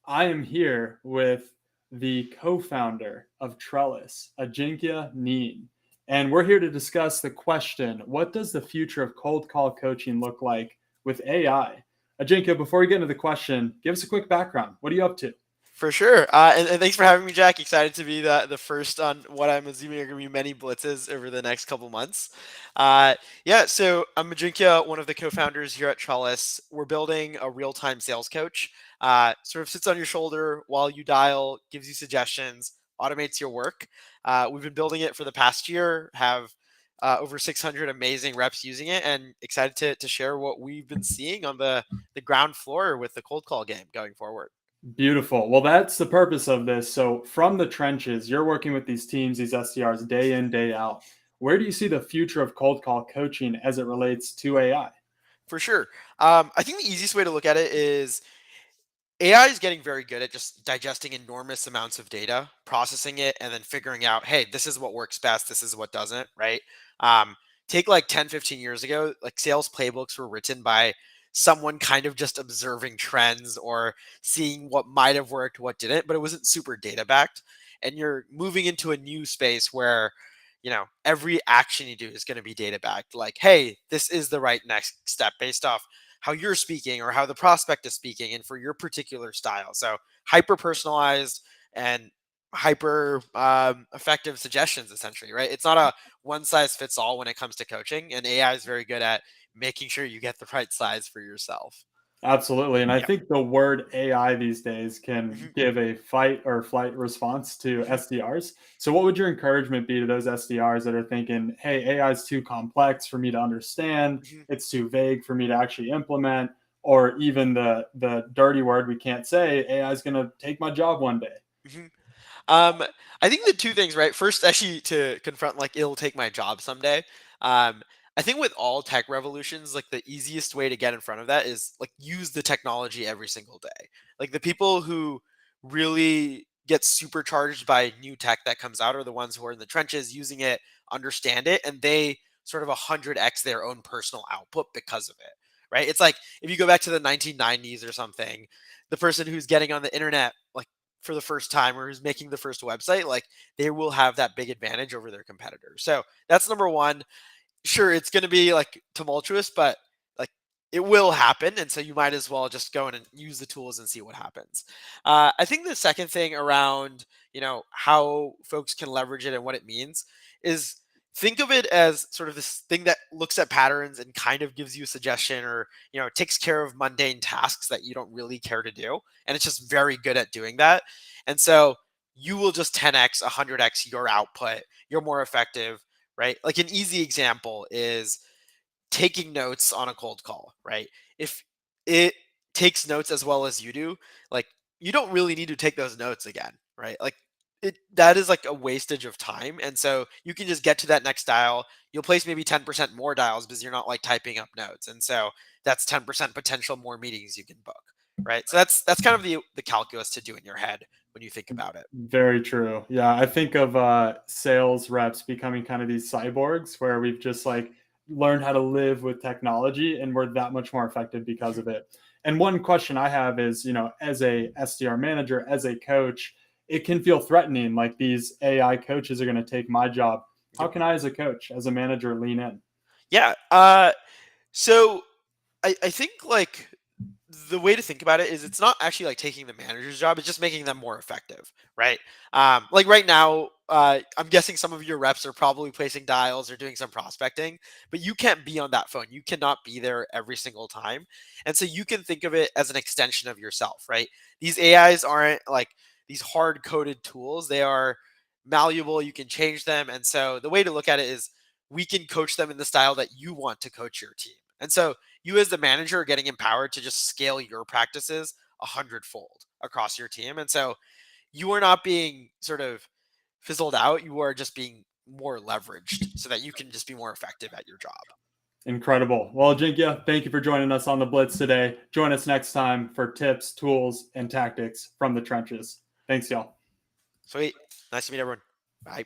I am here with the co-founder of Trellus, Ajinkya Nene. And we're here to discuss the question, what does the future of cold call coaching look like with AI? Ajinkya, before we get into the question, give us a quick background. What are you up to? For sure. And thanks for having me, Jack. Excited to be the first on what I'm assuming are going to be many blitzes over the next couple months. Uh, yeah, so I'm Ajinkya, one of the co-founders here at Trellis. We're building a real-time sales coach. Sort of sits on your shoulder while you dial, gives you suggestions, automates your work. We've been building it for the past year, have over 600 amazing reps using it, and excited to share what we've been seeing on the ground floor with the cold call game going forward. Beautiful. Well, that's the purpose of this. So, from the trenches, you're working with these teams, these SDRs, day in, day out. Where do you see the future of cold call coaching as it relates to AI? For sure. I think the easiest way to look at it is AI is getting very good at just digesting enormous amounts of data, processing it, and then figuring out, hey, this is what works best, this is what doesn't, right? Um, Take like 10, 15 years ago, like sales playbooks were written by someone kind of just observing trends or seeing what might have worked, what didn't, but it wasn't super data backed. And you're moving into a new space where every action you do is going to be data backed, like, hey, this is the right next step based off how you're speaking or how the prospect is speaking and for your particular style. So hyper personalized and hyper effective suggestions, essentially, right? It's not a one size fits all when it comes to coaching, and AI is very good at making sure you get the right size for yourself. Absolutely. And I Yeah. think the word AI these days can Mhm, give a fight or flight response to mhm, SDRs. So, what would your encouragement be to those SDRs that are thinking, hey, AI is too complex for me to understand, mhm, it's too vague for me to actually implement, or even the dirty word we can't say, AI is going to take my job one day? mhm. Um, I think the two things, right? First, actually, to confront like it'll take my job someday. Um, I think with all tech revolutions, like the easiest way to get in front of that is like use the technology every single day. Like the people who really get supercharged by new tech that comes out are the ones who are in the trenches using it, understand it, and they sort of 100x their own personal output because of it. Right? It's like if you go back to the 1990s or something, the person who's getting on the internet like for the first time or who's making the first website, like they will have that big advantage over their competitors. So that's number one. Sure, it's going to be like tumultuous, but like it will happen. And so you might as well just go in and use the tools and see what happens. I think the second thing around, how folks can leverage it and what it means is think of it as sort of this thing that looks at patterns and kind of gives you a suggestion or, takes care of mundane tasks that you don't really care to do. And it's just very good at doing that. And so you will just 10x, 100x your output. You're more effective, right? Like an easy example is taking notes on a cold call, right? If it takes notes as well as you do, like you don't really need to take those notes again, right? Like that is like a wastage of time. And so you can just get to that next dial. You'll place maybe 10% more dials because you're not like typing up notes. And so that's 10% potential more meetings you can book. Right. So that's kind of the calculus to do in your head when you think about it. Very true. Yeah, I think of sales reps becoming kind of these cyborgs where we've just like learned how to live with technology and we're that much more effective because Mhm. of it. And one question I have is, as a SDR manager, as a coach, it can feel threatening like these AI coaches are going to take my job. How Yep. can I, as a coach, as a manager, lean in? Yeah. So I think like the way to think about it is it's not actually like taking the manager's job, it's just making them more effective, right? Like right now, I'm guessing some of your reps are probably placing dials or doing some prospecting, but you can't be on that phone. You cannot be there every single time. And so you can think of it as an extension of yourself, right? These AIs aren't like these hard coded tools, they are malleable. You can change them. And so the way to look at it is we can coach them in the style that you want to coach your team. And so you as the manager are getting empowered to just scale your practices 100-fold across your team. And so you are not being sort of fizzled out. You are just being more leveraged so that you can just be more effective at your job. Incredible. Well, Jinkya, thank you for joining us on the Blitz today. Join us next time for tips, tools, and tactics from the trenches. Thanks, y'all. Sweet. Nice to meet everyone. Bye.